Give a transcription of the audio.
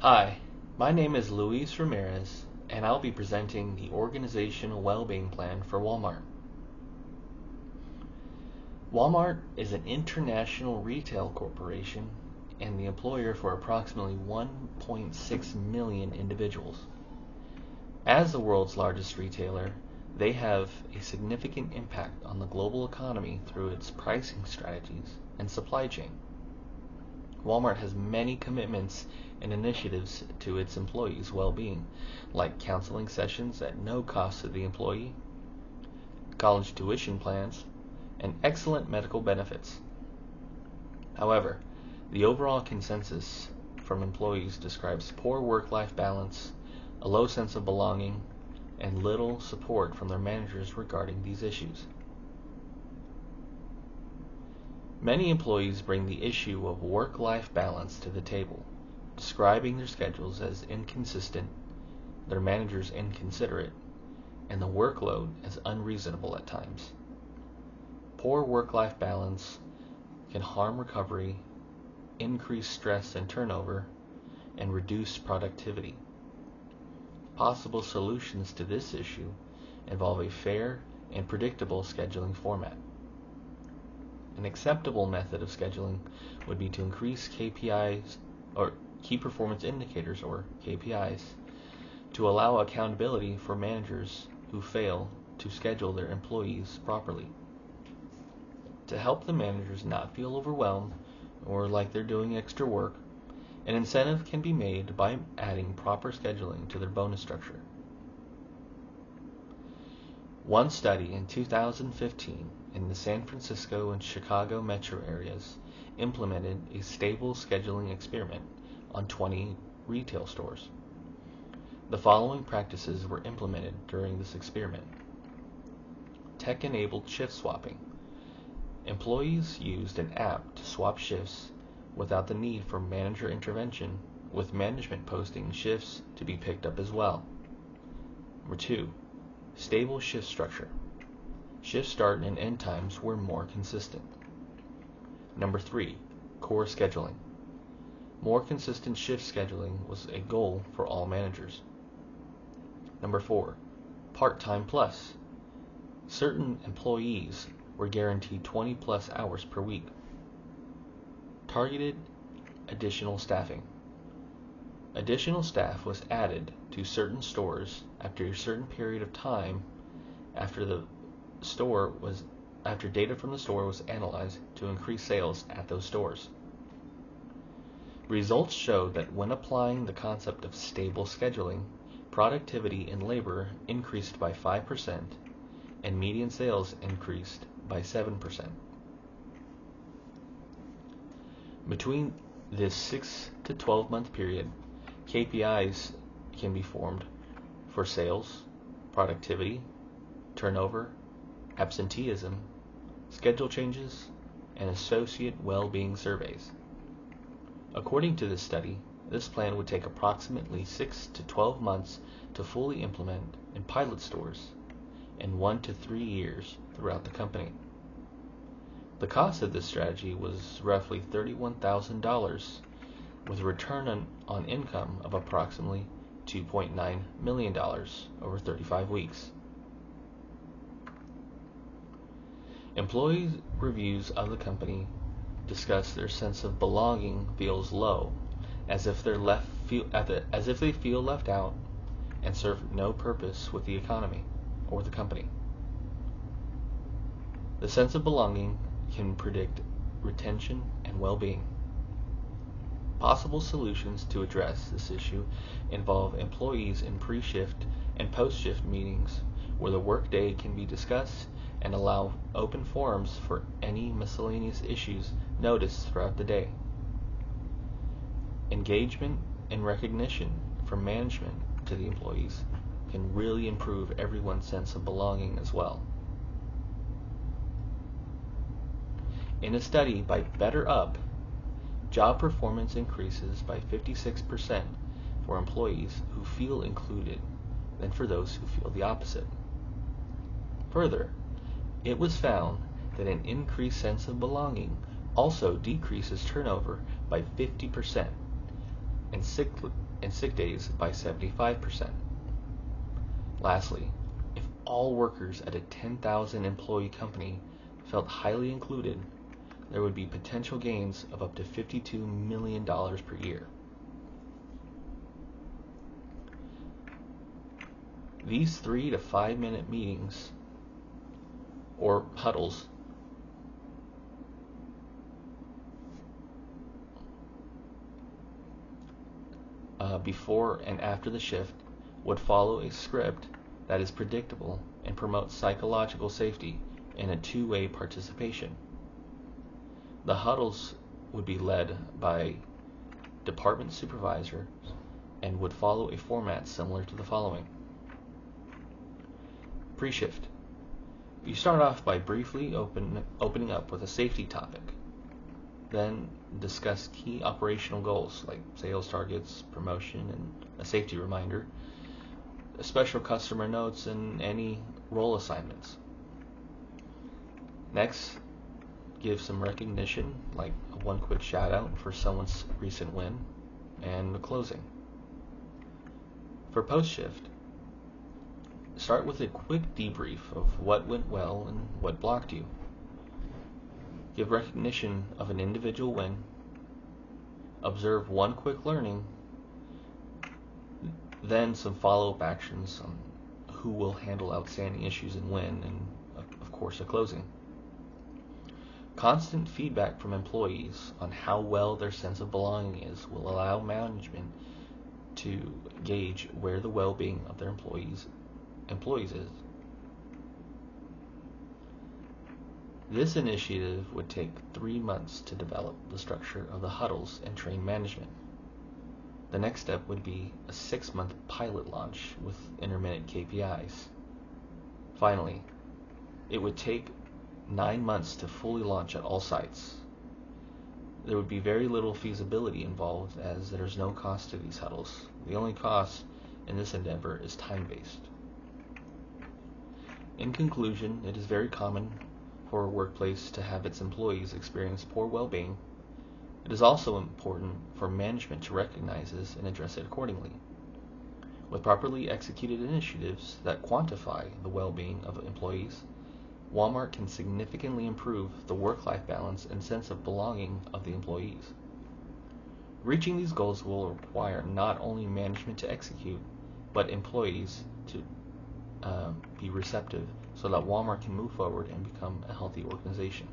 Hi, my name is Luis Ramirez, and I'll be presenting the Organizational Wellbeing Plan for Walmart. Walmart is an international retail corporation and the employer for approximately 1.6 million individuals. As the world's largest retailer, they have a significant impact on the global economy through its pricing strategies and supply chain. Walmart has many commitments and initiatives to its employees' well-being, like counseling sessions at no cost to the employee, college tuition plans, and excellent medical benefits. However, the overall consensus from employees describes poor work-life balance, a low sense of belonging, and little support from their managers regarding these issues. Many employees bring the issue of work-life balance to the table, describing their schedules as inconsistent, their managers inconsiderate, and the workload as unreasonable at times. Poor work-life balance can harm recovery, increase stress and turnover, and reduce productivity. Possible solutions to this issue involve a fair and predictable scheduling format. An acceptable method of scheduling would be to increase KPIs, or key performance indicators, or KPIs, to allow accountability for managers who fail to schedule their employees properly. To help the managers not feel overwhelmed or like they're doing extra work, an incentive can be made by adding proper scheduling to their bonus structure. One study in 2015 in the San Francisco and Chicago metro areas implemented a stable scheduling experiment on 20 retail stores. The following practices were implemented during this experiment. Tech-enabled shift swapping. Employees used an app to swap shifts without the need for manager intervention, with management posting shifts to be picked up as well. Number 2. Stable shift structure. Shift start and end times were more consistent. Number 3. Core scheduling. More consistent shift scheduling was a goal for all managers. Number 4. Part-time plus. Certain employees were guaranteed 20 plus hours per week. Targeted additional staffing. Additional staff was added to certain stores after a certain period of time after data from the store was analyzed to increase sales at those stores. Results showed that when applying the concept of stable scheduling, productivity in labor increased by 5% and median sales increased by 7%. Between this 6 to 12 month period, KPIs can be formed for sales, productivity, turnover, absenteeism, schedule changes, and associate well-being surveys. According to this study, this plan would take approximately 6 to 12 months to fully implement in pilot stores and 1 to 3 years throughout the company. The cost of this strategy was roughly $31,000, with a return on income of approximately $2.9 million over 35 weeks. Employee reviews of the company discuss their sense of belonging feels low, as if they feel left out and serve no purpose with the economy or the company. The sense of belonging can predict retention and well-being. Possible solutions to address this issue involve employees in pre-shift and post-shift meetings where the workday can be discussed and allow open forums for any miscellaneous issues noticed throughout the day. Engagement and recognition from management to the employees can really improve everyone's sense of belonging as well. In a study by Better Up, job performance increases by 56% for employees who feel included than for those who feel the opposite. Further, it was found that an increased sense of belonging also decreases turnover by 50%, and sick days by 75%. Lastly, if all workers at a 10,000 employee company felt highly included, there would be potential gains of up to $52 million per year. These 3 to 5 minute meetings, or huddles, before and after the shift would follow a script that is predictable and promotes psychological safety and a two-way participation. The huddles would be led by department supervisors and would follow a format similar to the following. Pre-shift. You start off by briefly opening up with a safety topic. Then discuss key operational goals like sales targets, promotion, and a safety reminder, special customer notes, and any role assignments. Next, give some recognition, like one quick shout out for someone's recent win, and the closing. For post-shift, start with a quick debrief of what went well and what blocked you. Give recognition of an individual win. Observe one quick learning. Then some follow-up actions on who will handle outstanding issues and when, and of course a closing. Constant feedback from employees on how well their sense of belonging is will allow management to gauge where the well-being of their employees is. This initiative would take 3 months to develop the structure of the huddles and train management. The next step would be a 6-month pilot launch with intermittent KPIs. Finally, it would take 9 months to fully launch at all sites. There would be very little feasibility involved as there is no cost to these huddles. The only cost in this endeavor is time-based. In conclusion, it is very common for a workplace to have its employees experience poor well-being. It is also important for management to recognize this and address it accordingly. With properly executed initiatives that quantify the well-being of employees, Walmart can significantly improve the work-life balance and sense of belonging of the employees. Reaching these goals will require not only management to execute, but employees to be receptive so that Walmart can move forward and become a healthy organization.